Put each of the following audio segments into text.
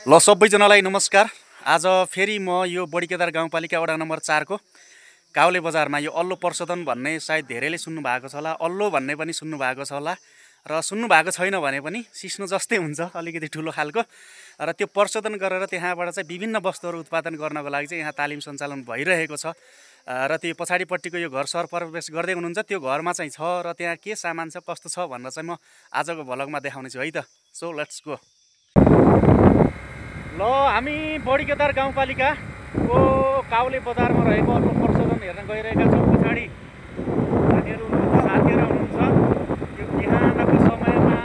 ल सबैजनालाई नमस्कार। आज फेरि म यो बडीकेदार गाउँपालिका वडा नम्बर 4 को काउले बजारमा यो अल्लो पर्सदन भन्ने सायद धेरैले सुन्नु भएको छ होला, अल्लो भन्ने पनि सुन्नु भएको छ होला र सुन्नु भएको छैन भने पनि सिस्नो जस्तै हुन्छ, अलिकति ठुलो खालको। र त्यो पर्सदन गरेर त्यहाँबाट चाहिँ विभिन्न वस्तुहरू उत्पादन गर्नको लागि चाहिँ यहाँ तालिम सञ्चालन भइरहेको छ। र त्यो पछाडिपट्टिको यो घर सर प्रवेश गर्दै हुनुहुन्छ, त्यो घरमा चाहिँ छ र त्यहाँ के सामान छ कस्तो छ भनेर चाहिँ म आजको भ्लगमा देखाउने छु है त। So let's go. ल हामी बडीकेदार गाउँपालिकाको काउले बजारमा रहेको अल्लो पर्सदन हेर्न गइरहेका छौँ। पछाडि साथीहरू हुनुहुन्छ। यो बिहानको समयमा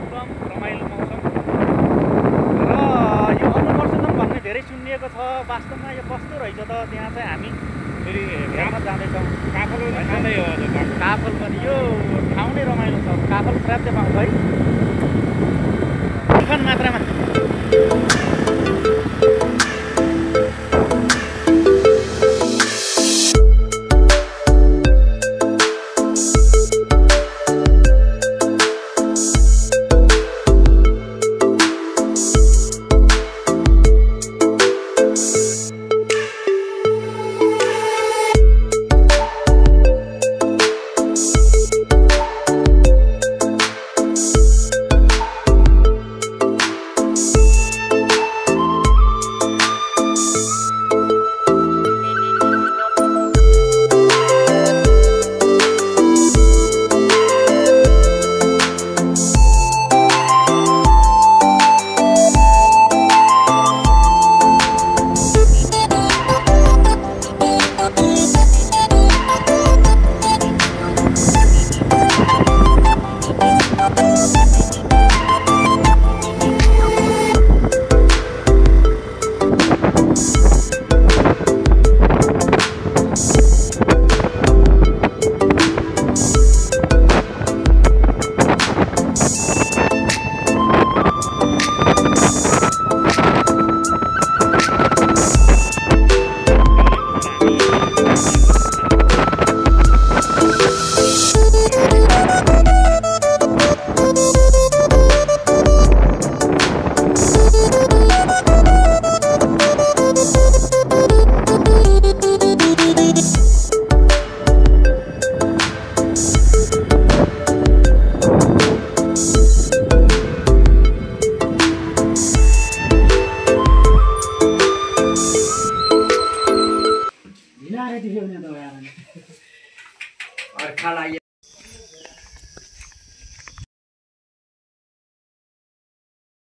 एकदम रमाइलो मौसम र यो अल्लो पर्सदन भन्ने धेरै सुनिएको छ। वास्तवमा यो कस्तो रहेछ त, त्यहाँ चाहिँ हामी फेरि हेर्न जाँदैछौँ। काफल पनि खाँदै हो, काफल पनि यो ठाउँ नै रमाइलो छ। काफल प्राप्त पाउँछ है तुफान मात्रामा।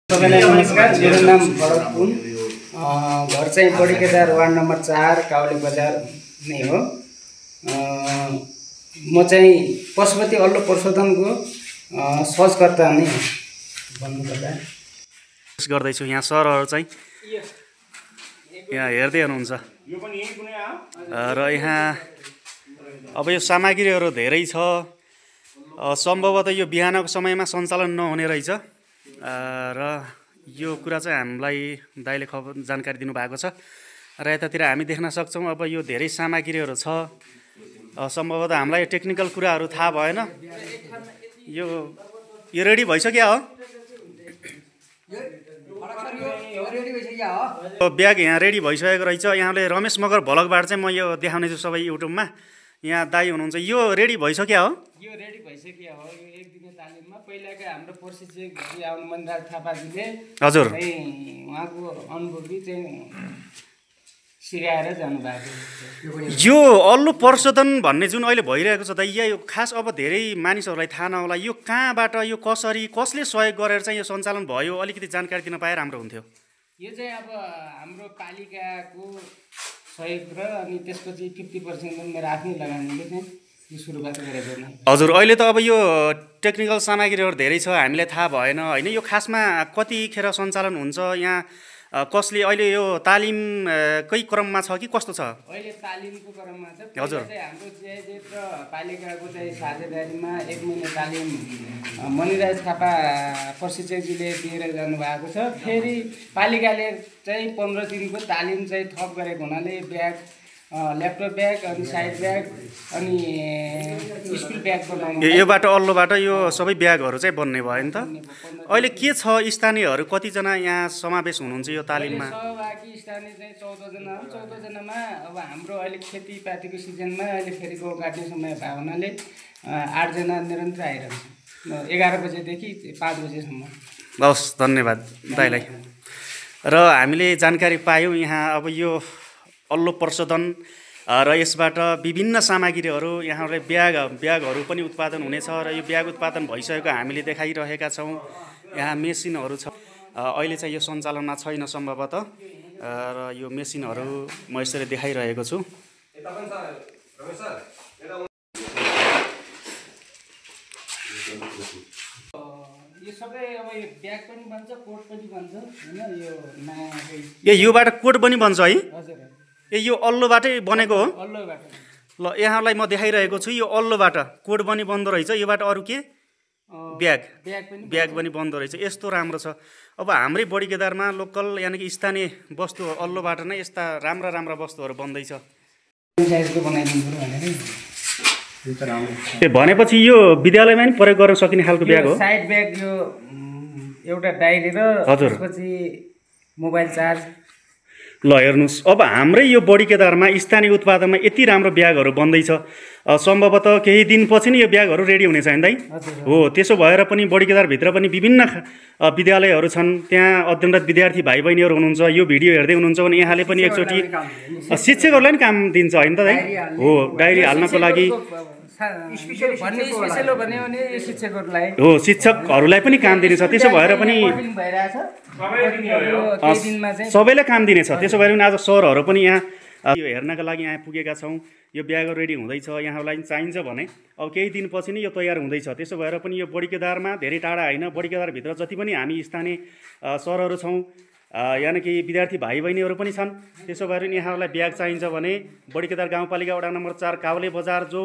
सबैलाई नमस्कार। मेरो नाम भरत पुन, घर चाहिँ बडीकेदार वार्ड नम्बर 4 काउले बजार नै हो। म चाहिँ पशुपति अल्लो पर्सदनको सहजकर्ता नै भन्नुपर्दा गर्दैछु। यहाँ सरहरू चाहिँ यहाँ हेर्दै हुनुहुन्छ र यहाँ अब यो सामग्रीहरू धेरै छ। सम्भवतः यो बिहानको समयमा सञ्चालन नहुने रहेछ र यो कुरा चाहिँ हामीलाई दाइले जानकारी दिनुभएको छ र यतातिर हामी देख्न सक्छौँ। अब यो धेरै सामग्रीहरू छ। सम्भवतः हामीलाई टेक्निकल कुराहरू थाहा भएन। यो रेडी भइसक्यो हो, ब्याग यहाँ रेडी भइसकेको रहेछ। यहाँले रमेश मगर भ्लगबाट चाहिँ म यो देखाउने छु सबै युट्युबमा। यहाँ दाइ हुनुहुन्छ, यो रेडी भइसक्यो हो? यो रेडी भइसक्यो हो। यो एक दिने तालिममा पहिलाको हाम्रो प्रशिक्षक आउनु मन्दार थापाजीले हजुर उहाँको अनुभवी चाहिँ सिकाएर जानुभएको। यो अल्लो पर्सदन भन्ने जुन अहिले भइरहेको छ दाइ, यो खास अब धेरै मानिसहरूलाई थाहा नहोला, यो कहाँबाट, यो कसरी, कसले सहयोग गरेर चाहिँ यो सञ्चालन भयो, अलिकति जानकारी दिन पाए राम्रो हुन्थ्यो। यो चाहिँ अब हाम्रो पालिकाको सहयोग र अनि त्यसपछि 50% मेरो आफ्नै लगानीले चाहिँ यो सुरुवात गरेको नै। हजुर, अहिले त अब यो टेक्निकल सामग्रीहरू धेरै छ, हामीलाई थाहा भएन होइन। यो खासमा कतिखेर सञ्चालन हुन्छ, यहाँ कसले अहिले यो तालिमकै क्रममा छ कि कस्तो छ? अहिले तालिमको क्रममा छ। हजुर, हाम्रो जिआइजेड र पालिकाको चाहिँ साझेदारीमा 1 महिना तालिम मणिराज थापा प्रशिक्षकजीले दिएर जानुभएको छ। फेरि पालिकाले चाहिँ 15 दिनको तालिम चाहिँ थप गरेको हुनाले ब्याग ल्यापटप ब्याग अनि साइड ब्याग अनि स्कुल ब्याग बनाउनु योबाट अल्लोबाट यो सबै ब्यागहरू चाहिँ बन्ने भयो नि त। अहिले के छ स्थानीयहरू कतिजना यहाँ समावेश हुनुहुन्छ यो तालिममा? सहभागी स्थानीय चाहिँ 14 जना हो। 14 जनामा अब हाम्रो अहिले खेतीपातीको सिजनमा अहिले फेरि गहुँ काट्ने समय भएको हुनाले 8 जना निरन्तर आइरहन्छ 11 बजेदेखि 5 बजेसम्म। हवस्, धन्यवाद दाइलाई। र हामीले जानकारी पायौँ यहाँ अब यो अल्लो प्रशोधन र यसबाट विभिन्न सामग्रीहरू यहाँहरूले ब्यागहरू पनि उत्पादन हुनेछ र यो ब्याग उत्पादन भइसकेको हामीले देखाइरहेका छौँ। यहाँ मेसिनहरू छ, अहिले चाहिँ यो सञ्चालनमा छैन सम्भवतः, र यो मेसिनहरू म यसरी देखाइरहेको छु। यो सबै अब यो ब्याग पनि बन्छ, कोट पनि बन्छ हैन। यो नयाँ योबाट कोट पनि बन्छ है? हजुर। यो अल्लोबाटै बनेको हो? अल्लोबाट। ल यहाँलाई म देखाइरहेको छु, यो अल्लोबाट कोट पनि बन्दो रहेछ। योबाट अरू के? ब्याग पनि बन्दो रहेछ। यस्तो राम्रो छ। अब हाम्रै बडी केदारमा लोकल यानि कि स्थानीय वस्तु अल्लोबाट नै यस्ता राम्रा राम्रा वस्तुहरू बन्दैछ। भनेपछि यो विद्यालयमा नि प्रयोग गर्न सकिने खालको ब्याग हो? साइड ब्याग यो एउटा डायरी र त्यसपछि मोबाइल चार्ज। ल हेर्नुहोस्, अब हाम्रै यो बडी केदारमा स्थानीय उत्पादनमा यति राम्रो ब्यागहरू बन्दैछ। सम्भवतः केही दिनपछि नै यो ब्यागहरू रेडी हुनेछ होइन दाइ? हो, त्यसो भएर पनि बडी केदारभित्र पनि विभिन्न विद्यालयहरू छन्, त्यहाँ अध्ययनरत विद्यार्थी भाइ बहिनीहरू हुनुहुन्छ। यो भिडियो हेर्दै हुनुहुन्छ भने यहाँले पनि एकचोटि शिक्षकहरूलाई पनि काम दिन्छ होइन त दाइ? हो, डायरी हाल्नको लागि हो, शिक्षकहरूलाई पनि काम दिनेछ। त्यसो भएर पनि सबैलाई काम दिनेछ। त्यसो भएर पनि आज सरहरू पनि यहाँ यो हेर्नका लागि यहाँ पुगेका छौँ। यो ब्यागहरू रेडी हुँदैछ, यहाँहरूलाई चाहिन्छ भने अब केही दिनपछि नै यो तयार हुँदैछ। त्यसो भएर पनि यो बडी केदारमा धेरै टाढा होइन, बडी केदारभित्र जति पनि हामी स्थानीय सरहरू छौँ, यानि कि विद्यार्थी भाइ बहिनीहरू पनि छन्। त्यसो भएर यहाँहरूलाई ब्याग चाहिन्छ भने बडी केदार गाउँपालिका वडा नम्बर 4 काउले बजार जो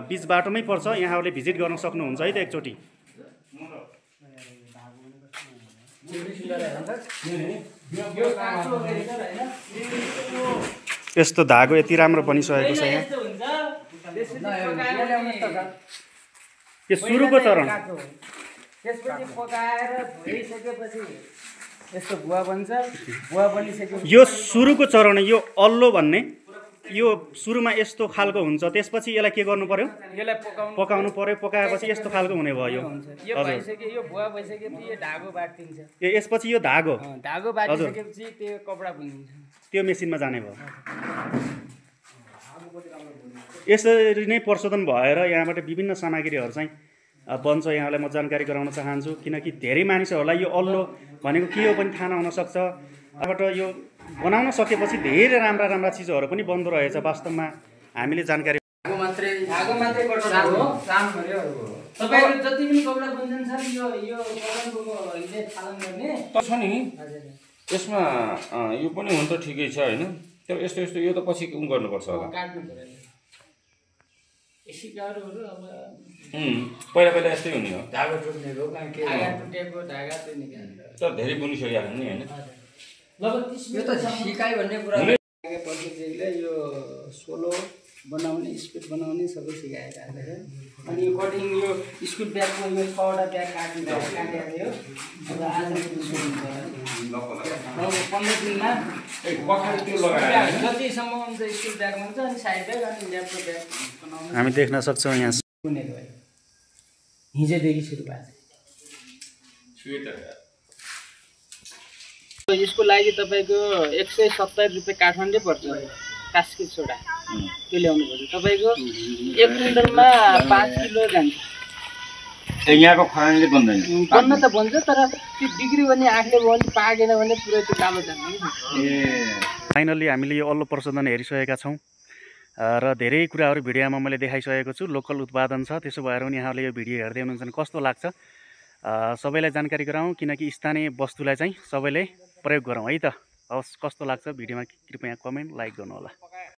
बिच बाटोमै पर्छ, यहाँहरूले भिजिट गर्न सक्नुहुन्छ है त एकचोटि। यस्तो धागो यति राम्रो बनिसकेको छ यहाँ। यो सुरुको चरण। त्यसपछि पकाएर धोइसकेपछि यस्तो भुवा बन्छ। भुवा बनिसकेपछि यो सुरुको चरण, यो अल्लो भन्ने यो सुरुमा यस्तो खालको हुन्छ, त्यसपछि यसलाई के गर्नु पर्यो? यसलाई पकाउनु पर्यो। पकाएपछि यस्तो खालको हुने भयो। यो भइसक्यो, यो भुवा भइसकेपछि यो धागो बाटिन्छ। यसपछि यो धागो बाटिसकेपछि त्यो कपडा बुनिन्छ, त्यो मेसिनमा जाने भयो। यसरी नै प्रशोधन भएर यहाँबाट विभिन्न सामग्रीहरू चाहिँ बन्छ। यहाँलाई म जानकारी गराउन चाहन्छु, किनकि धेरै मानिसहरूलाई यो अल्लो भनेको के हो पनि थाहा नहुन सक्छ। यहाँबाट यो बनाउन सकेपछि धेरै राम्रा राम्रा चिजहरू पनि बन्दो रहेछ। वास्तवमा हामीले जानकारी तपाईहरु जति पनि कपडा बुन्छन् सर, यो कपडाले पालन गर्ने छ नि। यसमा यो पनि हुन त ठिकै छ हैन, तर यस्तो यस्तो यो त पछि गर्नुपर्छ होला। काट्नु पर्यो सिकाउहरू अब पहिला पहिला यस्तै हुने हो। धागो टुट्नेको धागा टुटेको धागा चाहिँ निकाल्नु तर धेरै बुनिसकेको नि हैन। यो त सिकाइ भन्ने कुरा पछि यो सोलो बनाउने, स्पिड बनाउने सबै सिकाएर आएको छ। अनि यो कटिङ, यो स्कुल ब्यागको यो 6वटा ब्याग काटेको थियो। अब आज सुरु भयो 15 दिनमा जतिसम्म हुन्छ स्कुल ब्याग हुन्छ, अनि साइड ब्याग अनि ल्यापटप ब्याग बनाउनु हामी देख्न सक्छौँ। यहाँ हिजोदेखि सुरु भएको छ। यसको लागि तपाईँको 170 रुपियाँ काठमाडौँ पर्छ, कास्की सोडा त्यो ल्याउनु पर्छ। तपाईँको 1 क्विन्टलमा 5 किलो जान्छ। यहाँको खरानीले बन्दैन? बन्न त बन्छ, तर त्यो बिग्रियो भने आँखले भयो भने, पाकेन भने पुरै त्यो कालो जान्छ नि। फाइनल्ली हामीले यो अल्लो प्रशोधन हेरिसकेका छौँ र धेरै कुराहरू भिडियोमा मैले देखाइसकेको छु। लोकल उत्पादन छ। त्यसो भएर पनि यहाँले यो भिडियो हेर्दै हुनुहुन्छ भने कस्तो लाग्छ सबैलाई जानकारी गराउँ, किनकि स्थानीय वस्तुलाई चाहिँ सबैले प्रयोग गरौँ है त। हवस्, कस्तो लाग्छ भिडियोमा कृपया कमेन्ट लाइक गर्नुहोला।